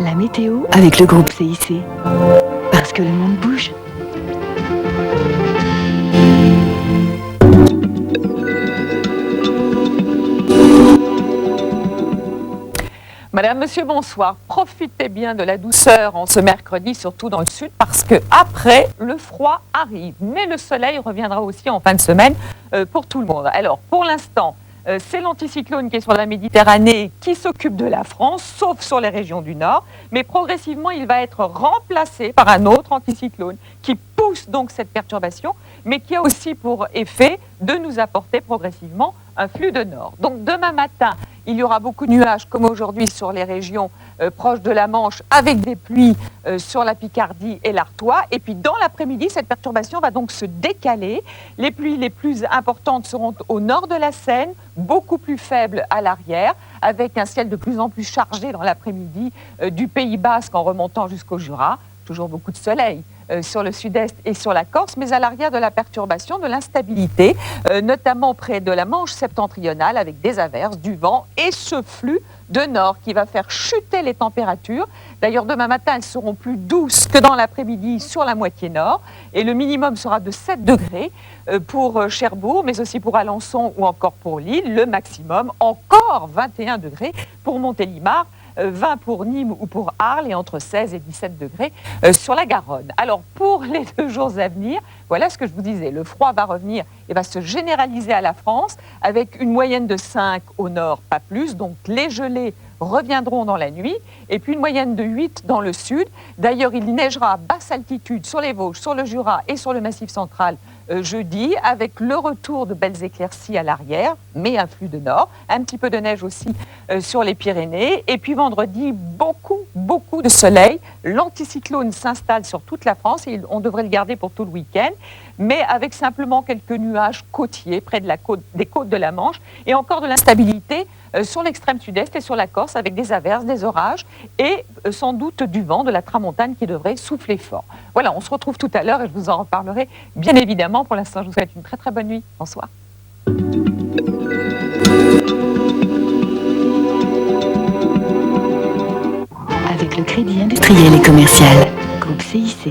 La météo avec le groupe CIC. Parce que le monde bouge. Madame, monsieur, bonsoir. Profitez bien de la douceur en ce mercredi, surtout dans le sud, parce que après, le froid arrive. Mais le soleil reviendra aussi en fin de semaine pour tout le monde. Alors, pour l'instant, c'est l'anticyclone qui est sur la Méditerranée qui s'occupe de la France, sauf sur les régions du nord. Mais progressivement, il va être remplacé par un autre anticyclone qui pousse donc cette perturbation, mais qui a aussi pour effet de nous apporter progressivement un flux de nord. Donc demain matin, il y aura beaucoup de nuages comme aujourd'hui sur les régions proches de la Manche avec des pluies sur la Picardie et l'Artois. Et puis dans l'après-midi, cette perturbation va donc se décaler. Les pluies les plus importantes seront au nord de la Seine, beaucoup plus faibles à l'arrière, avec un ciel de plus en plus chargé dans l'après-midi du Pays Basque en remontant jusqu'au Jura. Toujours beaucoup de soleil sur le sud-est et sur la Corse, mais à l'arrière de la perturbation, de l'instabilité, notamment près de la Manche septentrionale, avec des averses, du vent et ce flux de nord qui va faire chuter les températures. D'ailleurs, demain matin, elles seront plus douces que dans l'après-midi sur la moitié nord, et le minimum sera de 7 degrés pour Cherbourg, mais aussi pour Alençon ou encore pour Lille. Le maximum, encore 21 degrés pour Montélimar, 20 pour Nîmes ou pour Arles et entre 16 et 17 degrés sur la Garonne. Alors pour les 2 jours à venir, voilà ce que je vous disais, le froid va revenir et va se généraliser à la France avec une moyenne de 5 au nord, pas plus, donc les gelées reviendront dans la nuit et puis une moyenne de 8 dans le sud. D'ailleurs, il neigera à basse altitude sur les Vosges, sur le Jura et sur le Massif central jeudi, avec le retour de belles éclaircies à l'arrière, mais un flux de nord, un petit peu de neige aussi sur les Pyrénées. Et puis vendredi, beaucoup de soleil. L'anticyclone s'installe sur toute la France et on devrait le garder pour tout le week-end, mais avec simplement quelques nuages côtiers près de des côtes de la Manche et encore de l'instabilité sur l'extrême sud-est et sur la Corse avec des averses, des orages et sans doute du vent de la tramontane qui devrait souffler fort. Voilà, on se retrouve tout à l'heure et je vous en reparlerai bien évidemment. Pour l'instant, je vous souhaite une très bonne nuit. Bonsoir. Avec le Crédit Industriel et Commercial. Groupe CIC.